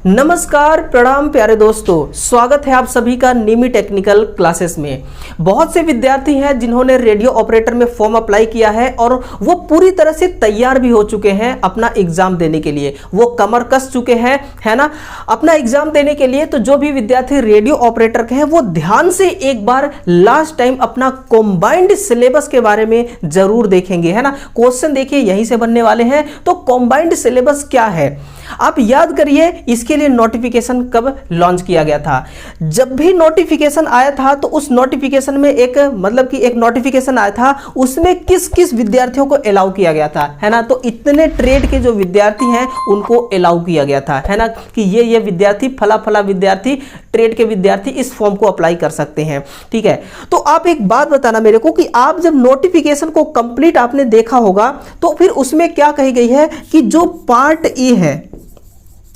नमस्कार, प्रणाम प्यारे दोस्तों, स्वागत है आप सभी का निमी टेक्निकल क्लासेस में। बहुत से विद्यार्थी हैं जिन्होंने रेडियो ऑपरेटर में फॉर्म अप्लाई किया है और वो पूरी तरह से तैयार भी हो चुके हैं अपना एग्जाम देने के लिए। वो कमर कस चुके हैं, है ना, अपना एग्जाम देने के लिए। तो जो भी विद्यार्थी रेडियो ऑपरेटर के हैं वो ध्यान से एक बार लास्ट टाइम अपना कॉम्बाइंड सिलेबस के बारे में जरूर देखेंगे, है ना। क्वेश्चन देखिए यहीं से बनने वाले हैं। तो कॉम्बाइंड सिलेबस क्या है आप याद करिए। इसके लिए नोटिफिकेशन कब लॉन्च किया गया था? जब भी नोटिफिकेशन आया था तो उस नोटिफिकेशन में एक नोटिफिकेशन आया था, उसमें किस किस विद्यार्थियों को अलाउ किया गया था, है ना। तो इतने ट्रेड के जो विद्यार्थी हैं उनको अलाउ किया गया था, है ना, कि ये विद्यार्थी फला विद्यार्थी, ट्रेड के विद्यार्थी इस फॉर्म को अप्लाई कर सकते हैं। ठीक है, तो आप एक बात बताना मेरे को कि आप जब नोटिफिकेशन को कंप्लीट आपने देखा होगा तो फिर उसमें क्या कही गई है कि जो पार्ट ए है,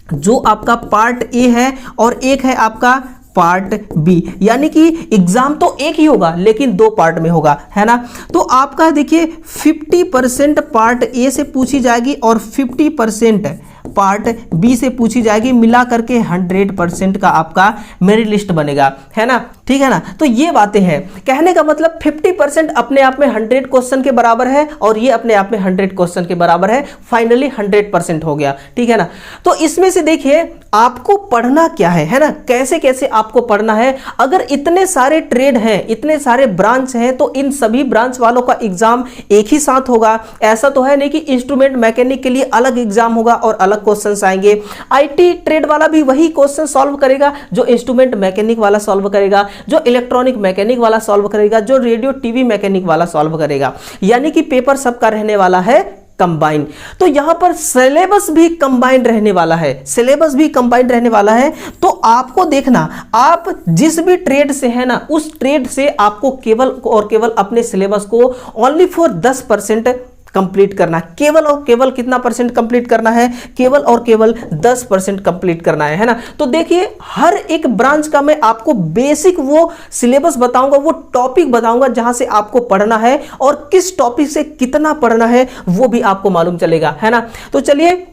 जो आपका पार्ट ए है और एक है आपका पार्ट बी, यानी कि एग्जाम तो एक ही होगा लेकिन दो पार्ट में होगा, है ना। तो आपका देखिए 50% पार्ट ए से पूछी जाएगी और 50% पार्ट बी से पूछी जाएगी, मिला करके 100% का आपका मेरिट लिस्ट बनेगा, है ना। ठीक है ना। तो ये बातें हैं, कहने का मतलब 50% अपने आप में 100 क्वेश्चन के बराबर है और ये अपने आप में 100 क्वेश्चन के बराबर है। फाइनली 100% हो गया, ठीक है ना। तो इसमें से देखिए आपको पढ़ना क्या है ना, कैसे कैसे आपको पढ़ना है। अगर इतने सारे ट्रेड हैं, इतने सारे ब्रांच हैं, तो इन सभी ब्रांच वालों का एग्जाम एक ही साथ होगा। ऐसा तो है नहीं कि इंस्ट्रूमेंट मैकेनिक के लिए अलग एग्जाम होगा और अलग क्वेश्चंस आएंगे। आईटी ट्रेड वाला भी वही क्वेश्चन सॉल्व करेगा जो इंस्ट्रूमेंट मैकेनिक वाला सॉल्व करेगा, जो इलेक्ट्रॉनिक मैकेनिक वाला सॉल्व करेगा, जो रेडियो टीवी मैकेनिक वाला सॉल्व करेगा। यानी कि पेपर सबका रहने वाला है कंबाइन। तो यहां पर सिलेबस भी कंबाइंड रहने वाला है, सिलेबस भी कंबाइंड रहने वाला है। तो आपको देखना, आप जिस भी ट्रेड से है ना, उस ट्रेड से आपको केवल और केवल अपने सिलेबस को ओनली फॉर 10% कंप्लीट करना, केवल और केवल कितना परसेंट कंप्लीट करना है? केवल और केवल 10% कंप्लीट करना है ना। तो देखिए हर एक ब्रांच का मैं आपको बेसिक वो सिलेबस बताऊंगा, वो टॉपिक बताऊंगा जहां से आपको पढ़ना है और किस टॉपिक से कितना पढ़ना है वो भी आपको मालूम चलेगा, है ना। तो चलिए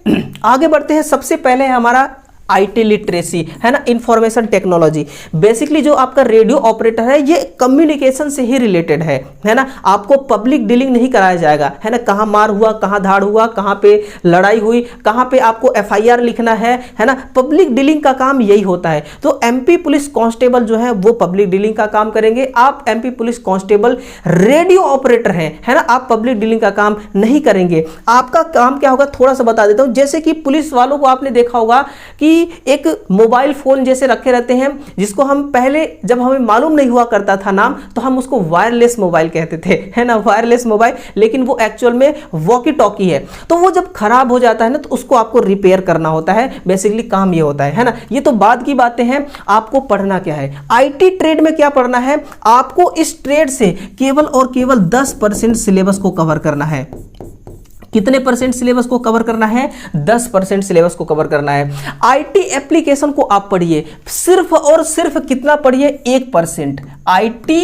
आगे बढ़ते हैं। सबसे पहले है हमारा आईटी लिटरेसी, है ना, इंफॉर्मेशन टेक्नोलॉजी। बेसिकली जो आपका रेडियो ऑपरेटर है ये कम्युनिकेशन से ही रिलेटेड है ना। आपको पब्लिक डीलिंग नहीं कराया जाएगा, है ना। कहां मार हुआ, कहां धाड़ हुआ, कहां पे लड़ाई हुई, कहां पे आपको एफआईआर लिखना है ना। पब्लिक डीलिंग का काम यही होता है। तो एमपी पुलिस कांस्टेबल जो है वो पब्लिक डीलिंग का काम करेंगे। आप MP police constable radio operator हैं, है ना, आप पब्लिक डीलिंग का काम नहीं करेंगे। आपका काम क्या होगा थोड़ा सा बता देता हूं। जैसे कि पुलिस वालों को आपने देखा होगा कि एक मोबाइल फोन जैसे रखे रहते हैं, जिसको हम पहले जब हमें मालूम नहीं हुआ करता था नाम, तो हम उसको वायरलेस मोबाइल कहते थे, है ना, वायरलेस मोबाइल। लेकिन वो एक्चुअल में वॉकी टॉकी है। तो वो जब खराब हो जाता है ना तो उसको आपको रिपेयर करना होता है। बेसिकली काम ये होता है ना। ये तो बाद की बातें हैं। आपको पढ़ना क्या है? आईटी ट्रेड में क्या पढ़ना है? आपको इस ट्रेड से केवल और केवल 10% सिलेबस को कवर करना है। कितने परसेंट सिलेबस को कवर करना है? 10% सिलेबस को कवर करना है। आईटी एप्लीकेशन को आप पढ़िए, सिर्फ और सिर्फ कितना पढ़िए? 1%। आईटी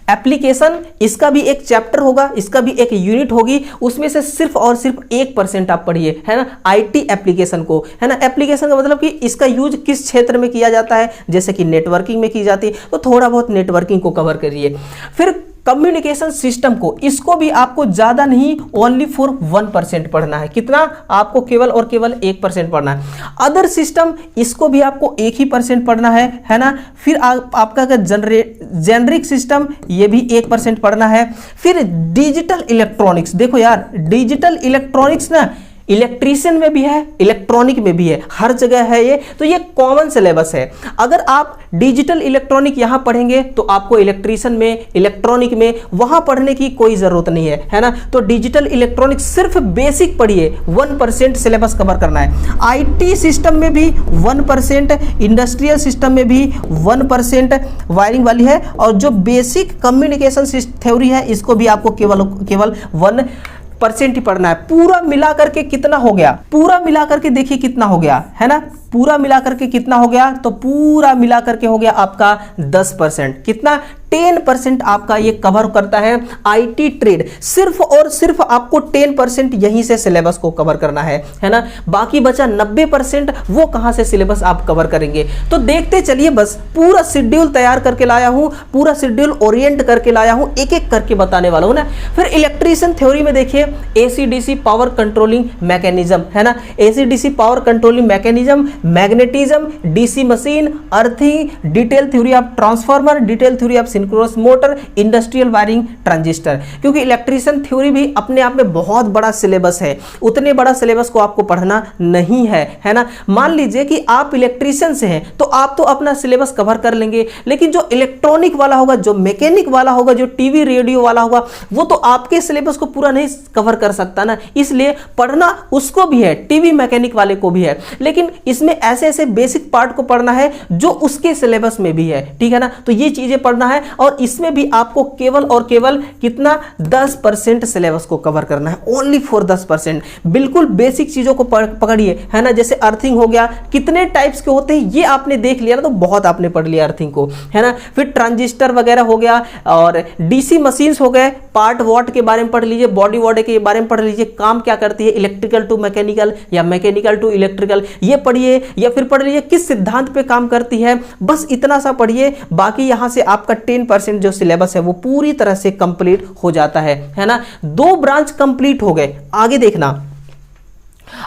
एप्लीकेशन, इसका भी एक चैप्टर होगा, इसका भी एक यूनिट होगी, उसमें से सिर्फ और सिर्फ 1% आप पढ़िए, है ना, आईटी एप्लीकेशन को, है ना। एप्लीकेशन का मतलब कि इसका यूज किस क्षेत्र में किया जाता है, जैसे कि नेटवर्किंग में की जाती है, तो थोड़ा बहुत नेटवर्किंग को कवर करिए। फिर कम्युनिकेशन सिस्टम को, इसको भी आपको ज्यादा नहीं, ओनली फॉर 1% पढ़ना है। कितना? आपको केवल और केवल 1% पढ़ना है। अदर सिस्टम, इसको भी आपको 1% पढ़ना है ना। फिर आपका जेनरिक सिस्टम, ये भी 1% पढ़ना है। फिर डिजिटल इलेक्ट्रॉनिक्स, देखो यार डिजिटल इलेक्ट्रॉनिक्स ना इलेक्ट्रीशियन में भी है, इलेक्ट्रॉनिक में भी है, हर जगह है ये। तो ये कॉमन सिलेबस है। अगर आप डिजिटल इलेक्ट्रॉनिक यहां पढ़ेंगे तो आपको इलेक्ट्रीशियन में, इलेक्ट्रॉनिक में वहां पढ़ने की कोई जरूरत नहीं है ना। तो डिजिटल इलेक्ट्रॉनिक सिर्फ बेसिक पढ़िए, 1% सिलेबस कवर करना है। आईटी सिस्टम में भी 1%, इंडस्ट्रियल सिस्टम में भी 1% वायरिंग वाली है। और जो बेसिक कम्युनिकेशन थ्योरी है इसको भी आपको केवल 1% ही पढ़ना है। पूरा मिला करके कितना हो गया? पूरा मिला करके देखिए कितना हो गया, है ना। पूरा मिला करके कितना हो गया? तो पूरा मिला करके हो गया आपका 10%। कितना? 10% आपका ये कवर करता है आईटी ट्रेड। सिर्फ और सिर्फ आपको 10% यहीं से सिलेबस को कवर करना है ना। बाकी बचा 90% वो कहां से सिलेबस आप कवर करेंगे। तो देखते चलिए, बस पूरा शेड्यूल तैयार करके लाया हूं, पूरा शेड्यूल ओरिएंट करके लाया हूं, एक एक करके बताने वाला हूं ना। फिर इलेक्ट्रिशियन थ्योरी में देखिए एसीडीसी पावर कंट्रोलिंग मैकेनिज्म है ना, AC DC power controlling mechanism, magnetism, DC machine, earthing, detail theory of transformer, detail theory of synchronous motor, industrial wiring, transistor. क्योंकि इलेक्ट्रिशियन थ्योरी भी अपने आप में बहुत बड़ा सिलेबस है, उतने बड़ा सिलेबस को आपको पढ़ना नहीं है ना। मान लीजिए कि आप इलेक्ट्रिशियन से हैं तो आप तो अपना सिलेबस कवर कर लेंगे, लेकिन जो इलेक्ट्रॉनिक वाला होगा, जो मैकेनिक वाला होगा, जो टीवी रेडियो वाला होगा, वो तो आपके सिलेबस को पूरा नहीं कवर कर सकता ना। इसलिए पढ़ना उसको भी है, टीवी मैकेनिक वाले को भी है, लेकिन इसमें ऐसे ऐसे बेसिक पार्ट को पढ़ना है जो उसके सिलेबस में भी है, ठीक है ना। तो ये चीजें पढ़ना है और इसमें भी आपको केवल और केवल कितना 10% सिलेबस को कवर करना है, ओनली फॉर 10%। बिल्कुल बेसिक चीजों को पकड़िए, है ना। जैसे अर्थिंग हो गया, कितने टाइप्स के होते हैं ये आपने देख लिया ना, तो बहुत आपने पढ़ लिया अर्थिंग को, है ना। फिर ट्रांजिस्टर वगैरह हो गया और डीसी मशीन्स हो गए, पार्ट वॉट के बारे में पढ़ लीजिए, बॉडी वॉट के बारे में पढ़ लीजिए, काम क्या करती है, इलेक्ट्रिकल टू मैकेनिकल या मैकेनिकल टू इलेक्ट्रिकल, ये पढ़िए। या फिर पढ़ लीजिए किस सिद्धांत पे काम करती है, बस इतना सा पढ़िए। बाकी यहां से आपका 10% जो सिलेबस है वो पूरी तरह से कंप्लीट हो जाता है ना। 2 ब्रांच कंप्लीट हो गए। आगे देखना,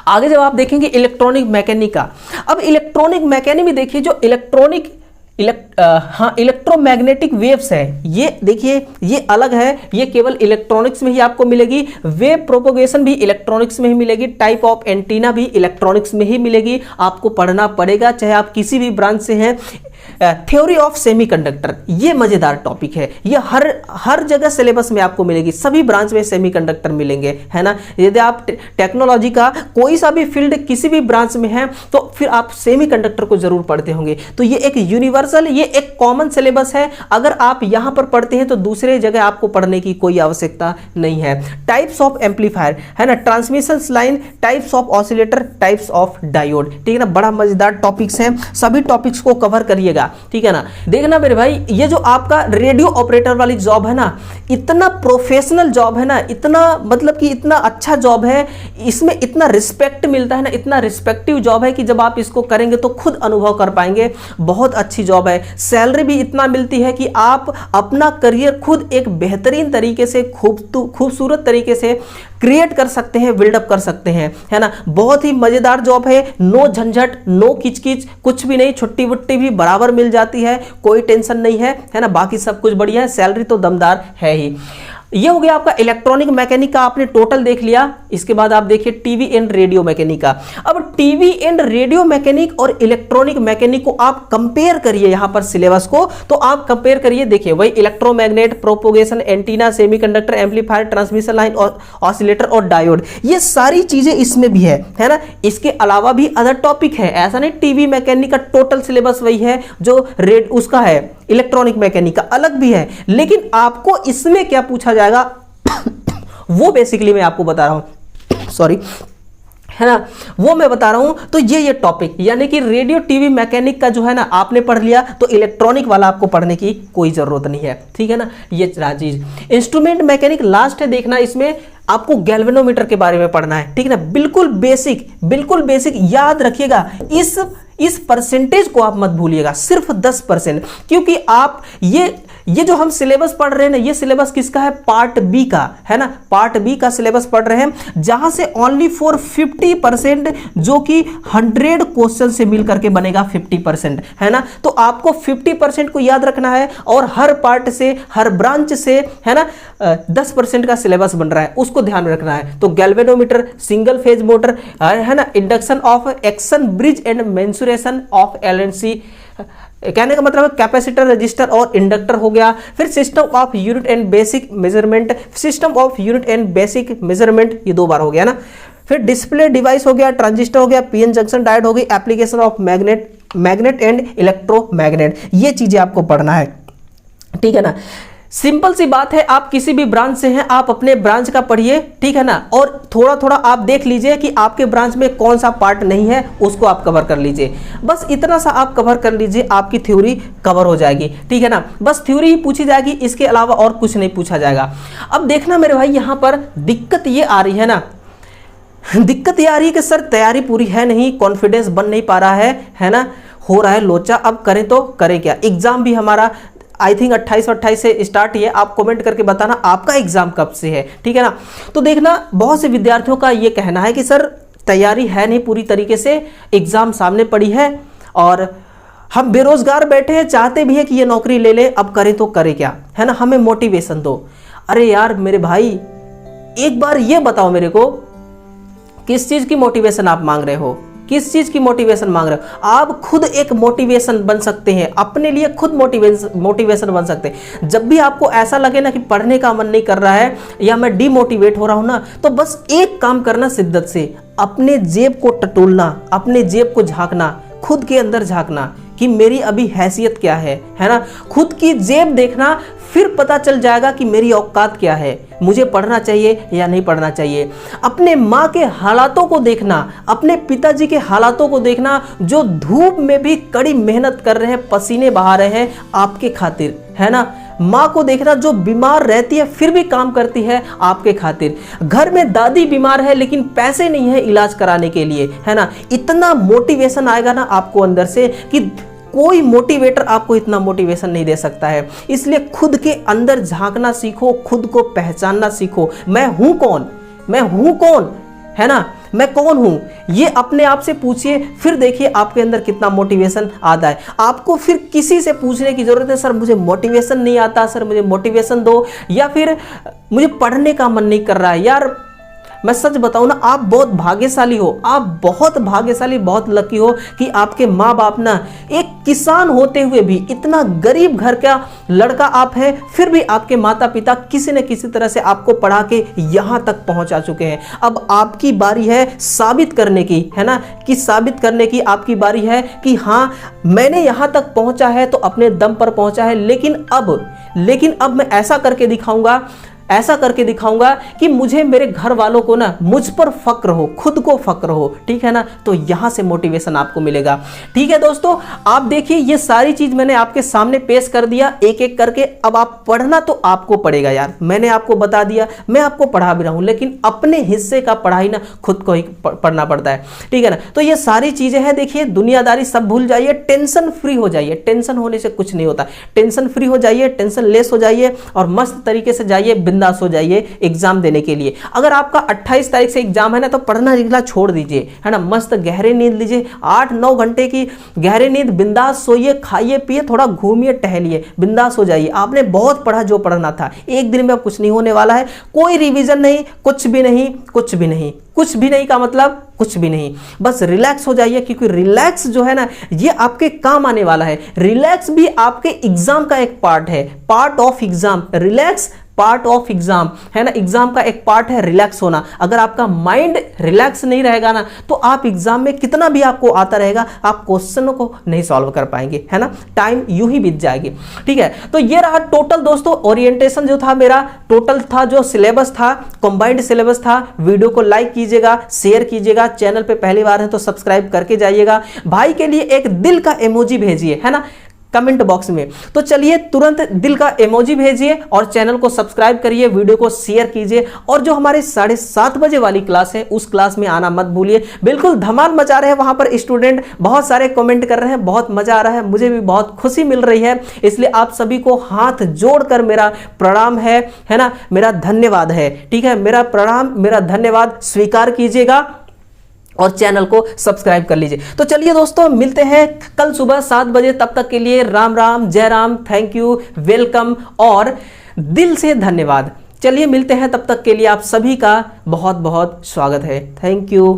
आगे जब आप देखेंगे इलेक्ट्रॉनिक मैकेनिक का, अब इलेक्ट्रॉनिक मैकेनिक में देखिए जो इलेक्ट्रोमैग्नेटिक वेव्स है, ये देखिए ये अलग है, ये केवल इलेक्ट्रॉनिक्स में ही आपको मिलेगी। वेव प्रोपोगेशन भी इलेक्ट्रॉनिक्स में ही मिलेगी, टाइप ऑफ एंटीना भी इलेक्ट्रॉनिक्स में ही मिलेगी। आपको पढ़ना पड़ेगा चाहे आप किसी भी ब्रांच से हैं। थ्योरी ऑफ सेमीकंडक्टर, ये मजेदार टॉपिक है, ये हर जगह सिलेबस में आपको मिलेगी, सभी ब्रांच में सेमीकंडक्टर मिलेंगे, है ना। यदि आप टेक्नोलॉजी का कोई सा भी फील्ड किसी भी ब्रांच में है तो फिर आप सेमीकंडक्टर को जरूर पढ़ते होंगे। तो ये एक यूनिवर्सल, ये एक कॉमन सिलेबस है। अगर आप यहां पर पढ़ते हैं तो दूसरे जगह आपको पढ़ने की कोई आवश्यकता नहीं है। टाइप्स ऑफ एम्पलीफायर, है ना, transmission line, types of oscillator, types of diode, ठीक है ना। बड़ा मजेदार टॉपिक्स हैं, सभी टॉपिक्स को कवर करिएगा, ठीक है ना। देखना मेरे भाई, ये जो आपका रेडियो ऑपरेटर वाली जॉब है ना, इतना प्रोफेशनल जॉब है ना, इतना मतलब कि इतना अच्छा जॉब है, इसमें इतना रिस्पेक्ट मिलता है ना, इतना रिस्पेक्टिव जॉब है कि जब आप इसको करेंगे तो खुद अनुभव कर पाएंगे। बहुत अच्छी जॉब है, सैलरी भी इतना मिलती है कि आप अपना करियर खुद एक बेहतरीन तरीके से, खूबसूरत तरीके से क्रिएट कर सकते हैं, बिल्डअप कर सकते हैं, है ना। बहुत ही मजेदार जॉब है, नो झंझट, नो किचकिच, कुछ भी नहीं, छुट्टी वुट्टी भी बराबर मिल जाती है, कोई टेंशन नहीं है, है ना। बाकी सब कुछ बढ़िया है, सैलरी तो दमदार है ही। ये हो गया आपका इलेक्ट्रॉनिक मैकेनिक का, आपने टोटल देख लिया। इसके बाद आप देखिए टीवी एंड रेडियो मैकेनिक का। अब टीवी एंड रेडियो मैकेनिक और इलेक्ट्रॉनिक मैकेनिक को आप कंपेयर करिए यहां पर सिलेबस को, तो आप कंपेयर करिए, देखिए वही electromagnet, propagation, antenna, semiconductor, amplifier, transmission line और ऑसिलेटर और डायोड, ये सारी चीजें इसमें भी है ना। इसके अलावा भी अदर टॉपिक है, ऐसा नहीं टीवी मैकेनिक का टोटल सिलेबस वही है जो उसका है, इलेक्ट्रॉनिक मैकेनिक का अलग भी है, लेकिन आपको इसमें क्या पूछा जाएगा वो बेसिकली मैं आपको बता रहा हूं, सॉरी, है ना, वो मैं बता रहा हूं। तो ये टॉपिक यानी कि रेडियो टीवी मैकेनिक का जो है ना आपने पढ़ लिया, तो इलेक्ट्रॉनिक वाला आपको पढ़ने की कोई जरूरत नहीं है, ठीक है ना। ये चीज इंस्ट्रूमेंट मैकेनिक लास्ट है देखना, इसमें आपको गैल्वेनोमीटर के बारे में पढ़ना है, ठीक है ना। बिल्कुल बेसिक याद रखिएगा। इस परसेंटेज को आप मत भूलिएगा, सिर्फ 10%, क्योंकि आप ये जो हम सिलेबस पढ़ रहे हैं ना, ये सिलेबस किसका है, पार्ट बी का, है ना। पार्ट बी का सिलेबस पढ़ रहे हैं, जहां से ओनली फॉर 50%, जो कि 100 क्वेश्चन से मिलकर के बनेगा 50%, है ना। तो आपको 50% को याद रखना है और हर पार्ट से, हर ब्रांच से, है ना, 10% का सिलेबस बन रहा है, उसको ध्यान में रखना है। तो गैल्वेनोमीटर, सिंगल फेज मोटर, है ना, induction of action bridge and mensuration of LNC, कहने का मतलब है कैपेसिटर, रजिस्टर और इंडक्टर हो गया। फिर system of unit and basic measurement, system of unit and basic measurement, ये 2 बार हो गया ना। फिर डिस्प्ले डिवाइस हो गया, ट्रांजिस्टर हो गया, पीएन जंक्शन डायोड हो गई, application of magnet and electromagnet, ये चीजें आपको पढ़ना है, ठीक है ना। सिंपल सी बात है, आप किसी भी ब्रांच से हैं, आप अपने ब्रांच का पढ़िए, ठीक है ना, और थोड़ा थोड़ा आप देख लीजिए कि आपके ब्रांच में कौन सा पार्ट नहीं है, उसको आप कवर कर लीजिए। बस इतना सा आप कवर कर लीजिए, आपकी थ्योरी कवर हो जाएगी, ठीक है ना। बस थ्योरी ही पूछी जाएगी, इसके अलावा और कुछ नहीं पूछा जाएगा। अब देखना मेरे भाई, यहां पर दिक्कत ये आ रही है ना, दिक्कत ये आ रही है कि सर तैयारी पूरी है नहीं, कॉन्फिडेंस बन नहीं पा रहा है ना, हो रहा है लोचा, अब करें तो करें क्या। एग्जाम भी हमारा आई थिंक 28 से स्टार्ट ही है। आप कमेंट करके बताना आपका एग्जाम कब से है, ठीक है ना। तो देखना, बहुत से विद्यार्थियों का ये कहना है कि सर तैयारी है नहीं पूरी तरीके से, एग्जाम सामने पड़ी है और हम बेरोजगार बैठे हैं, चाहते भी है कि ये नौकरी ले ले, अब करें तो करें क्या, है ना, हमें मोटिवेशन दो। अरे यार मेरे भाई, एक बार ये बताओ मेरे को, किस चीज की मोटिवेशन आप मांग रहे हो, किस चीज की मोटिवेशन मांग रहे हो। आप खुद एक मोटिवेशन बन सकते हैं, अपने लिए खुद मोटिवेशन बन सकते हैं। जब भी आपको ऐसा लगे ना कि पढ़ने का मन नहीं कर रहा है या मैं डिमोटिवेट हो रहा हूं ना, तो बस एक काम करना शिद्दत से, अपने जेब को टटोलना, अपने जेब को झांकना, खुद के अंदर झांकना कि मेरी अभी हैसियत क्या है ना। खुद की जेब देखना, फिर पता चल जाएगा कि मेरी औकात क्या है, मुझे पढ़ना चाहिए या नहीं पढ़ना चाहिए। अपने माँ के हालातों को देखना, अपने पिताजी के हालातों को देखना, जो धूप में भी कड़ी मेहनत कर रहे हैं, पसीने बहा रहे हैं आपके खातिर, है ना। माँ को देखना, जो बीमार रहती है फिर भी काम करती है आपके खातिर। घर में दादी बीमार है लेकिन पैसे नहीं है इलाज कराने के लिए, है ना। इतना मोटिवेशन आएगा ना आपको अंदर से कि कोई मोटिवेटर आपको इतना मोटिवेशन नहीं दे सकता है। इसलिए खुद के अंदर झांकना सीखो, खुद को पहचानना सीखो। मैं हूं कौन, मैं हूं कौन, है ना, मैं कौन हूं, ये अपने आप से पूछिए, फिर देखिए आपके अंदर कितना मोटिवेशन आता है। आपको फिर किसी से पूछने की जरूरत है, सर मुझे मोटिवेशन नहीं आता, सर मुझे मोटिवेशन दो, या फिर मुझे पढ़ने का मन नहीं कर रहा है। यार मैं सच बताऊं ना, आप बहुत भाग्यशाली हो, आप बहुत भाग्यशाली, बहुत लकी हो कि आपके माँ बाप ना, एक किसान होते हुए भी, इतना गरीब घर का लड़का आप है, फिर भी आपके माता पिता किसी न किसी तरह से आपको पढ़ा के यहां तक पहुंचा चुके हैं। अब आपकी बारी है साबित करने की, है ना, कि साबित करने की आपकी बारी है कि हाँ मैंने यहां तक पहुंचा है तो अपने दम पर पहुंचा है, लेकिन अब मैं ऐसा करके दिखाऊंगा कि मुझे, मेरे घर वालों को ना मुझ पर फक्र हो, खुद को फक्र हो, ठीक है ना। तो यहां से मोटिवेशन आपको मिलेगा, ठीक है दोस्तों। आप देखिए, ये सारी चीज मैंने आपके सामने पेश कर दिया एक एक करके। अब आप पढ़ना तो आपको पड़ेगा यार, मैंने आपको बता दिया, मैं आपको पढ़ा भी रहा हूं, लेकिन अपने हिस्से का पढ़ाई ना खुद को ही पढ़ना पड़ता है, ठीक है ना। तो ये सारी चीजें हैं, देखिए दुनियादारी सब भूल जाइए, टेंशन फ्री हो जाइए। टेंशन होने से कुछ नहीं होता, टेंशन फ्री हो जाइए, टेंशन लेस हो जाइए और मस्त तरीके से जाइए, बिंदास हो जाइए एग्जाम देने के लिए। अगर आपका 28 तारीख से एग्जाम है ना, तो पढ़ना लिखना छोड़ दीजिए, है ना। मस्त गहरे नींद लीजिए, 8-9 घंटे की गहरे नींद, बिंदास सोइए, खाइए पिए, थोड़ा घूमिए टहलिए, बिंदास हो जाइए। आपने बहुत पढ़ा जो पढ़ना था, एक दिन में अब कुछ नहीं होने वाला है, कोई रिवीजन नहीं, कुछ भी नहीं, कुछ भी नहीं। कुछ भी नहीं का मतलब कुछ भी नहीं, बस रिलैक्स हो जाइए, क्योंकि रिलैक्स जो है ना, ये आपके काम आने वाला है। रिलैक्स भी आपके एग्जाम का एक पार्ट है, part of exam. Relax part of exam, है ना, एग्जाम का एक पार्ट है रिलैक्स होना। अगर आपका माइंड रिलैक्स नहीं रहेगा ना, तो आप एग्जाम में कितना भी आपको आता रहेगा, आप क्वेश्चनों को नहीं सॉल्व कर पाएंगे, है ना, टाइम यूं ही बीत जाएगी, ठीक है। तो ये रहा टोटल दोस्तों ओरिएंटेशन जो था मेरा, टोटल था जो सिलेबस था, कंबाइंड सिलेबस था। वीडियो को लाइक कीजिएगा, शेयर कीजिएगा, चैनल पे पहली बार है तो सब्सक्राइब करके जाइएगा। भाई के लिए एक दिल का इमोजी भेजिए, है ना, कमेंट बॉक्स में। तो चलिए तुरंत दिल का इमोजी भेजिए और चैनल को सब्सक्राइब करिए, वीडियो को शेयर कीजिए, और जो हमारे 7:30 बजे वाली क्लास है उस क्लास में आना मत भूलिए। बिल्कुल धमाल मचा रहे हैं वहां पर स्टूडेंट, बहुत सारे कमेंट कर रहे हैं, बहुत मजा आ रहा है, मुझे भी बहुत खुशी मिल रही है। इसलिए आप सभी को हाथ जोड़कर मेरा प्रणाम है ना, मेरा धन्यवाद है, ठीक है, मेरा प्रणाम, मेरा धन्यवाद स्वीकार कीजिएगा और चैनल को सब्सक्राइब कर लीजिए। तो चलिए दोस्तों, मिलते हैं कल सुबह 7 बजे। तब तक के लिए राम राम, जय राम, थैंक यू, वेलकम और दिल से धन्यवाद। चलिए मिलते हैं, तब तक के लिए आप सभी का बहुत बहुत स्वागत है। Thank you.